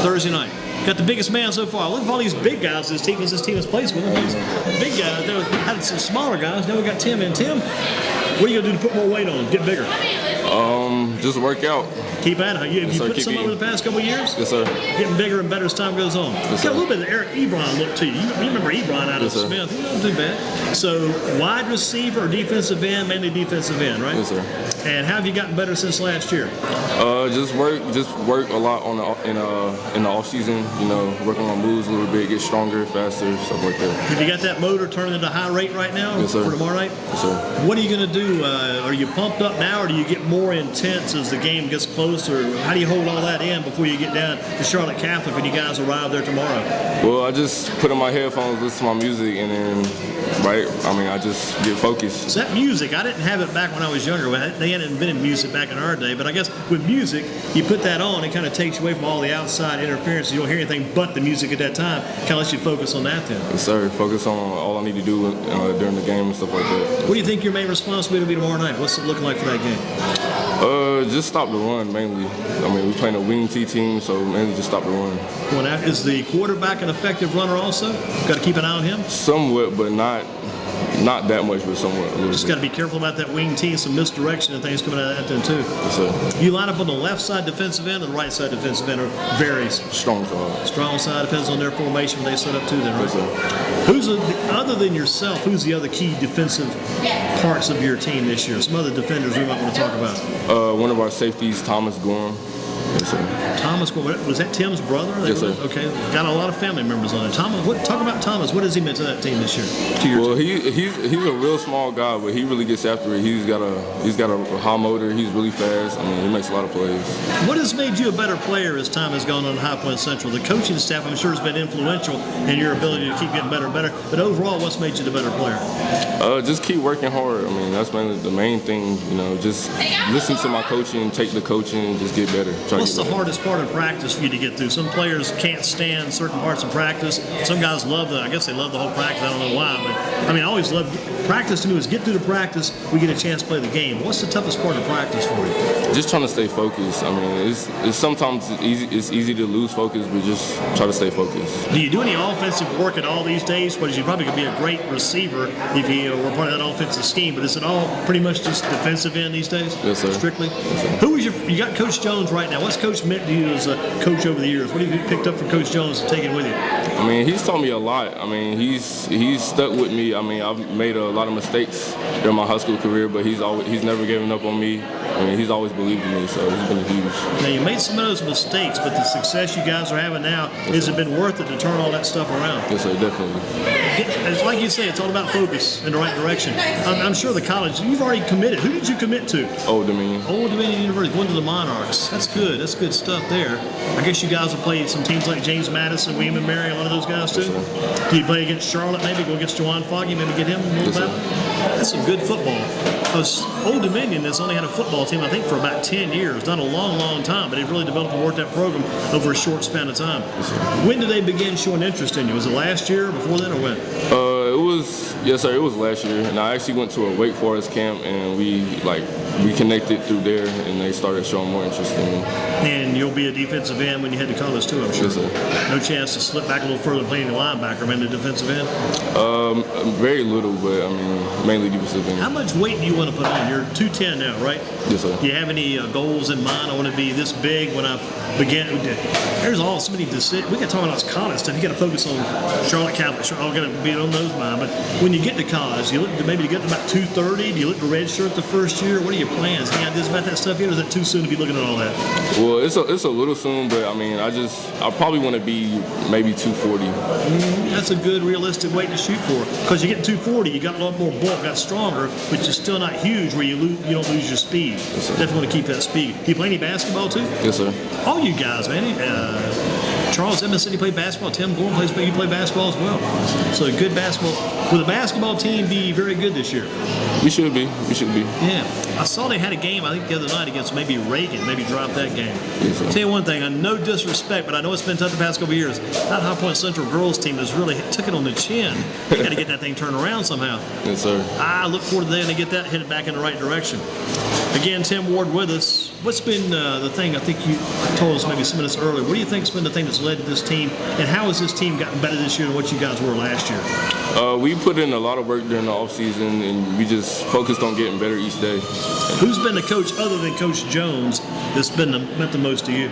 Thursday night. Got the biggest man so far. Look at all these big guys this team has placed with. These big guys. They had some smaller guys. Now we got Tim. And Tim, what are you going to do to put more weight on, get bigger? Just work out. Keep at it. Have you put some over the past couple of years? Yes, sir. Getting bigger and better as time goes on. Yes, got a little bit of the Eric Ebron look to you. You remember Ebron out of Smith. He wasn't too bad. So wide receiver or defensive end, mainly defensive end, right? Yes, sir. And how have you gotten better since last year? Just work a lot on in the off season. You know, working on moves a little bit, get stronger, faster, stuff like that. Have you got that motor turning into high rate right now? Yes, sir. For tomorrow night? Yes, sir. What are you going to do? Are you pumped up now, or do you get more intense as the game gets closer? How do you hold all that in before you get down to Charlotte Catholic when you guys arrive there tomorrow? Well, I just put in my headphones, listen to my music, and then, I just get focused. So that music, I didn't have it back when I was younger. They hadn't invented music back in our day, but I guess with music, you put that on, it kind of takes you away from all the outside interference. You don't hear anything but the music at that time. Kind of lets you focus on that then. Yes, sir. Focus on all I need to do during the game and stuff like that. What do you think your main responsibility will be tomorrow night? What's it looking like for that game? Just stop the run, mainly. We're playing a wing T team, so mainly just stop the run. Is the quarterback an effective runner also? Got to keep an eye on him? Somewhat, but not that much, but somewhat. Just got to be careful about that wing T, some misdirection and things coming out of that then too. Yes, sir. You line up on the left side defensive end or the right side defensive end, or varies? Strong side. Strong side, depends on their formation when they set up too then, right? Yes, sir. Other than yourself, who's the other key defensive parts of your team this year? Some other defenders we might want to talk about. One of our safeties, Thomas Gorham. Yes, sir. Thomas, was that Tim's brother? Yes, sir. Okay, got a lot of family members on it. Thomas, talk about Thomas. What has he meant to that team this year? Well, he's a real small guy, but he really gets after it. He's got a high motor. He's really fast. He makes a lot of plays. What has made you a better player as time has gone on at High Point Central? The coaching staff, I'm sure, has been influential in your ability to keep getting better and better. But overall, what's made you the better player? Just keep working hard. That's mainly the main thing. Just listen to my coaching, take the coaching, and just get better. What's the hardest part of practice for you to get through? Some players can't stand certain parts of practice. Some guys love I guess they love the whole practice. I don't know why, but I always love practice. To me, is get through the practice, we get a chance to play the game. What's the toughest part of practice for you? Just trying to stay focused. It's sometimes it's easy to lose focus, but just try to stay focused. Do you do any offensive work at all these days? Because you probably could be a great receiver if you were part of that offensive scheme. But is it all pretty much just defensive end these days? Yes, sir. Strictly. Yes, sir. Who is you got Coach Jones right now? What's Coach meant to you as a coach over the years? What have you picked up from Coach Jones and taken with you? He's taught me a lot. He's stuck with me. I've made a lot of mistakes during my high school career, but he's never given up on me. He's always believed in me, so he's been huge. Now, you made some of those mistakes, but the success you guys are having now, has it been worth it to turn all that stuff around? Yes, sir, definitely. It's like you say, it's all about focus in the right direction. I'm sure the college, you've already committed. Who did you commit to? Old Dominion. Old Dominion University, going to the Monarchs. That's good. That's good stuff there. I guess you guys have played some teams like James Madison, William & Mary, a lot of those guys too? Yes, Do you play against Charlotte maybe? Go against Juwan Foggy, maybe get him a little bit? That's some good football. Because Old Dominion has only had a football team, I think, for about 10 years. Not a long, long time, but they've really developed and worked that program over a short span of time. When did they begin showing interest in you? Was it last year, before then, or when? Yes, sir, it was last year. And I actually went to a Wake Forest camp, and we connected through there, and they started showing more interest in me. And you'll be a defensive end when you head to college too, I'm sure. Yes, sir. No chance to slip back a little further and play any linebacker, maybe the defensive end? Very little, but mainly defensive end. How much weight do you want to put on? You're 210 now, right? Yes, sir. Do you have any goals in mind? I want to be this big when I begin. There's so many decisions. We can talk about college stuff. You got to focus on Charlotte Catholic. I'm going to be on those mind. But when you get to college, you look to maybe get to about 230. Do you look to redshirt the first year? What are your plans? Any ideas about that stuff yet, or is it too soon to be looking at all that? Well, it's a little soon, but I probably want to be maybe 240. That's a good realistic weight to shoot for. Because you get 240, you got a lot more bulk, got stronger, but you're still not huge where you don't lose your speed. Yes, sir. Definitely want to keep that speed. Do you play any basketball too? Yes, sir. All you guys, man. Charles Edmonds said he played basketball. Tim Gorham plays, you play basketball as well. So good basketball. Will the basketball team be very good this year? We should be. We should be. Yeah. I saw they had a game, I think, the other night against maybe Reagan, maybe dropped that game. Yes, sir. Tell you one thing, no disrespect, but I know it's been tough the past couple of years. That High Point Central girls team has really took it on the chin. You got to get that thing turned around somehow. Yes, sir. I look forward to the day they get that headed back in the right direction. Again, Tim Ward with us. What's been the thing, I think you told us maybe some minutes earlier, what do you think's been the thing that's led to this team, and how has this team gotten better this year than what you guys were last year? We put in a lot of work during the offseason, and we just focused on getting better each day. Who's been the coach other than Coach Jones that's meant the most to you?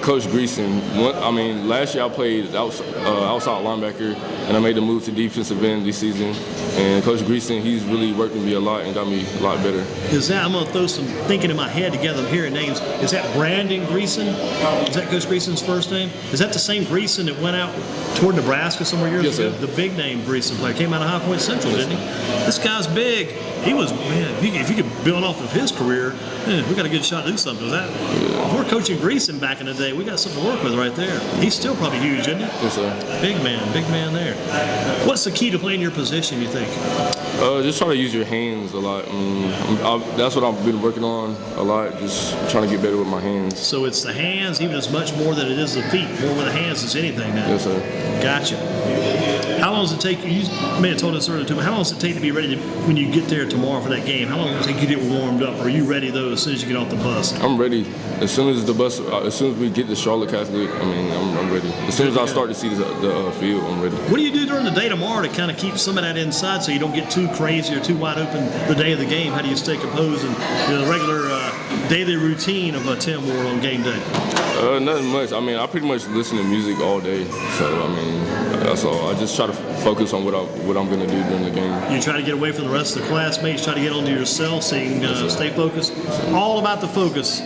Coach Greason. Last year I played outside linebacker, and I made the move to defensive end this season. And Coach Greason, he's really worked with me a lot and got me a lot better. Is that, I'm going to throw some thinking in my head together, I'm hearing names. Is that Brandon Greason? Is that Coach Greason's first name? Is that the same Greason that went out toward Nebraska somewhere years ago? Sir. The big name Greason player. Came out of High Point Central, didn't he? This guy's big. He was, man, if you could build off of his career, man, we got a good shot to do something. If we're coaching Greason back in the day, we got something to work with right there. He's still probably huge, isn't he? Yes, sir. Big man there. What's the key to playing your position, you think? Just try to use your hands a lot. That's what I've been working on a lot, just trying to get better with my hands. So it's the hands even as much more than it is the feet, more with the hands as anything now. Yes, sir. Gotcha. How long does it take, you may have told us earlier too, but how long does it take to be ready when you get there tomorrow for that game? How long does it take you to get warmed up? Are you ready though as soon as you get off the bus? I'm ready. As soon as we get to Charlotte Catholic, I'm ready. As soon as I start to see the field, I'm ready. What do you do during the day tomorrow to kind of keep some of that inside so you don't get too crazy or too wide open the day of the game? How do you stay composed and the regular daily routine of a Tim Ward on game day? Nothing much. I pretty much listen to music all day. So, that's all. I just try to focus on what I'm going to do during the game. You try to get away from the rest of the classmates, try to get onto yourself so you can stay focused. All about the focus.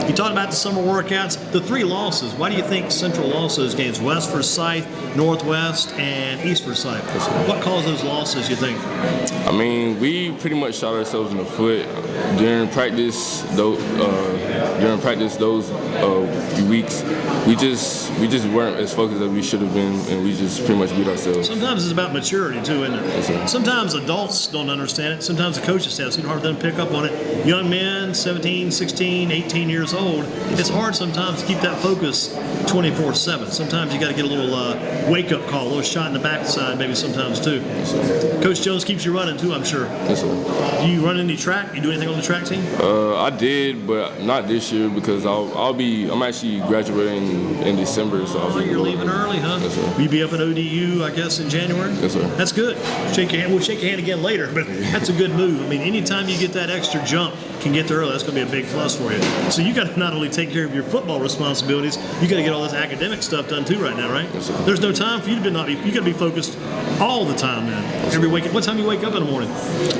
You talked about the summer workouts. The 3 losses. Why do you think Central lost those games? West Forsyth, Northwest, and East Forsyth. What caused those losses, you think? We pretty much shot ourselves in the foot during practice. Those few weeks, we just weren't as focused as we should have been, and we just pretty much beat ourselves. Sometimes it's about maturity too, isn't it? Yes, sometimes adults don't understand it. Sometimes the coaches staff, it's hard for them to pick up on it. Young men, 17, 16, 18 years old, it's hard sometimes to keep that focus 24/7. Sometimes you got to get a little wake-up call, a little shot in the backside maybe sometimes too. Coach Jones keeps you running too, I'm sure. Yes, sir. Do you run any track? You do anything on the track team? I did, but not this year because I'm actually graduating in December, so You're leaving early, huh? Yes, sir. Will you be up at ODU, I guess, in January? Yes, sir. That's good. Shake your hand. We'll shake your hand again later, but that's a good move. Anytime you get that extra jump, can get there early, that's going to be a big plus for you. So you got to not only take care of your football responsibilities, you got to get all this academic stuff done too right now, right? Yes, sir. There's no time for you to you got to be focused all the time then. What time you wake up in the morning?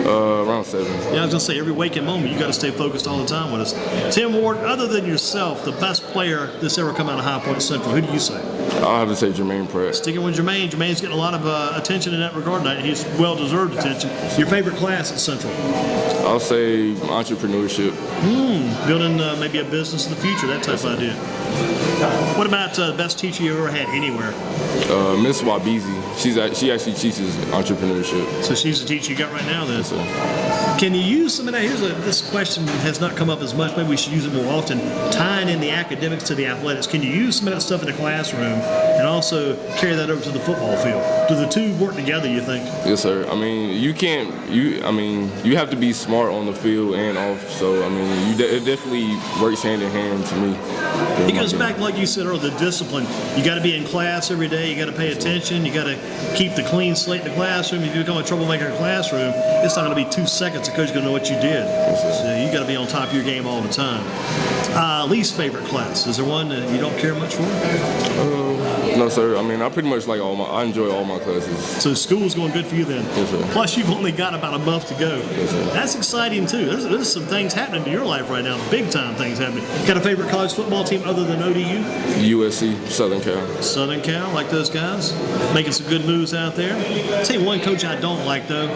Around 7. Yeah, I was going to say, every waking moment, you got to stay focused all the time with us. Tim Ward, other than yourself, the best player that's ever come out of High Point Central, who do you say? I'll have to say Jermaine Pratt. Sticking with Jermaine. Jermaine's getting a lot of attention in that regard tonight. He's well-deserved attention. Your favorite class at Central? I'll say entrepreneurship. Building maybe a business in the future, that type of idea. What about the best teacher you ever had anywhere? Miss Wabizi. She actually teaches entrepreneurship. So she's the teacher you got right now then? Yes, sir. Can you use some of that? This question has not come up as much. Maybe we should use it more often. Tying in the academics to the athletics. Can you use some of that stuff in the classroom and also carry that over to the football field? Do the two work together, you think? Yes, sir. You have to be smart on the field and off. So, it definitely works hand in hand to me. It goes back, like you said earlier, the discipline. You got to be in class every day. You got to pay attention. You got to keep the clean slate in the classroom. If you become a troublemaker in the classroom, it's not going to be 2 seconds. The coach is going to know what you did. So you got to be on top of your game all the time. Least favorite class? Is there one that you don't care much for? No, sir. I pretty much I enjoy all my classes. So school's going good for you then? Yes, sir. Plus, you've only got about a month to go. Yes, sir. That's exciting too. There's some things happening to your life right now. Big time things happening. Got a favorite college football team other than ODU? USC, Southern Cal. Southern Cal, like those guys, making some good moves out there. I'll tell you one coach I don't like though.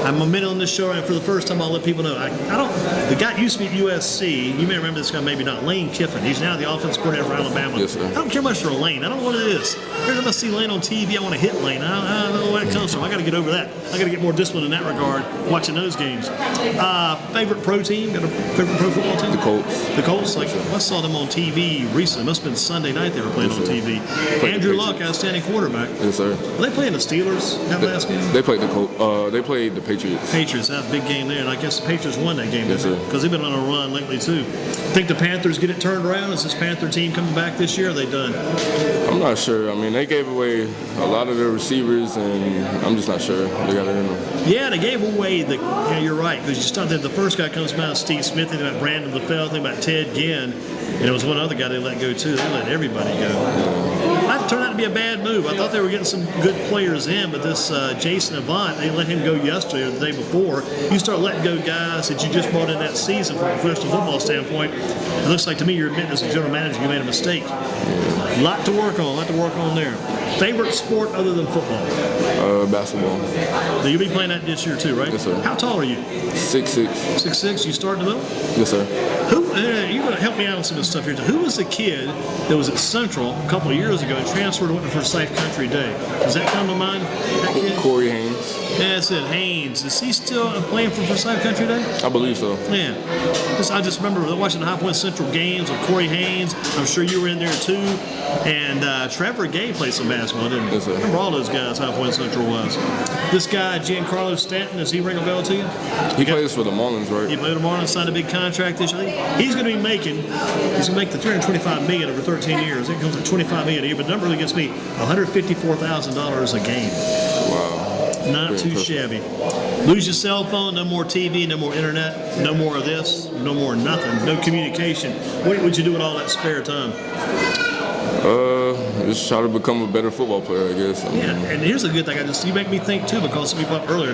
I'm a minute on this show, and for the first time, I'll let people know. The guy used to be at USC. You may remember this guy, maybe not. Lane Kiffin. He's now the offensive coordinator for Alabama. Yes, sir. I don't care much for Lane. I don't know what it is. every time I see Lane on TV, I want to hit Lane. I don't know where that comes from. I got to get over that. I got to get more discipline in that regard, watching those games. Favorite pro team? Got a favorite pro football team? The Colts. The Colts? Like, I saw them on TV recently. Must have been Sunday night they were playing on TV. Andrew Luck, outstanding quarterback. Yes, sir. Were they playing the Steelers that last game? They played the Colts. They played the Patriots. Patriots, that big game there, and I guess the Patriots won that game. Yes, sir. Because they've been on a run lately too. Think the Panthers get it turned around? Is this Panther team coming back this year? Or are they done? I'm not sure. I mean, they gave away a lot of their receivers, and I'm just not sure. They got it in them. Yeah, they gave away the. Yeah, you're right. Because you start there. The first guy comes out, Steve Smith. Think about Brandon LaFell. Think about Ted Ginn. And there was one other guy they let go too. They let everybody go. That turned out to be a bad move. I thought they were getting some good players in, but this Jason Avant, they let him go yesterday or the day before. You start letting go guys that you just brought in that season from a professional football standpoint. It looks like to me you're admitting as a general manager you made a mistake. A lot to work on there. Favorite sport other than football? Basketball. So you'll be playing that this year too, right? Yes, sir. How tall are you? 6'6". 6'6". You start in the middle? Yes, sir. You're going to help me out on some of this stuff here. Who was the kid that was at Central a couple of years ago and transferred and went to Forsyth Country Day? Does that come to mind? That kid? Corey Haynes. Yeah, that's it. Haynes. Is he still playing for Forsyth Country Day? I believe so. Yeah. I just remember watching the High Point Central games with Corey Haynes. I'm sure you were in there too. And Trevor Gay played some basketball, didn't he? Yes, sir. I remember all those guys High Point Central was. This guy, Giancarlo Stanton, does he ring a bell to you? He plays for the Marlins, right? He played with the Marlins, signed a big contract this year. He's going to be making, he's going to make the $325 million over 13 years. It comes at $25 million a year, but the number really gets me $154,000 a game. Wow. Not too shabby. Lose your cell phone, no more TV, no more internet, no more of this, no more nothing, no communication. What would you do with all that spare time? Just try to become a better football player, I guess. Yeah, and here's a good thing. You make me think too, because some people up earlier,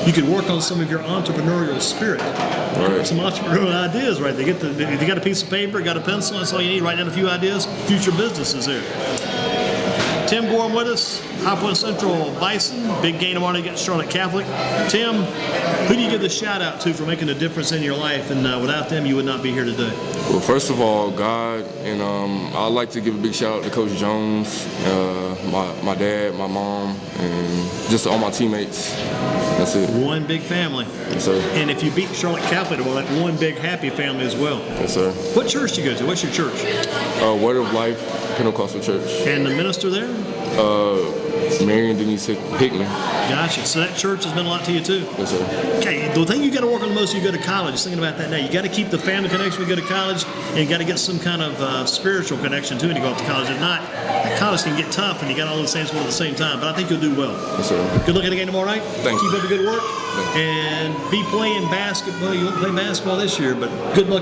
you could work on some of your entrepreneurial spirit. Right. Some entrepreneurial ideas, right? If you got a piece of paper, got a pencil, that's all you need. Write down a few ideas. Future businesses there. Tim Gorham with us, High Point Central Bison, big game tomorrow against Charlotte Catholic. Tim, who do you give the shout out to for making a difference in your life? And without them, you would not be here today. Well, first of all, God, and I'd like to give a big shout out to Coach Jones, my dad, my mom, and just all my teammates. That's it. One big family. Yes, sir. And if you beat Charlotte Catholic, well, that one big happy family as well. Yes, sir. What church do you go to? What's your church? Word of Life Pentecostal Church. And the minister there? Marion Denise Hickman. Gotcha. So that church has meant a lot to you too? Yes, sir. Okay, the thing you got to work on the most, you go to college. Just thinking about that now. You got to keep the family connection when you go to college, and you got to get some kind of spiritual connection too when you go off to college. If not, college can get tough, and you got all those things going at the same time. But I think you'll do well. Yes, sir. Good luck at the game tomorrow night. Thank you. Keep up the good work. And be playing basketball. You won't play basketball this year, but good luck.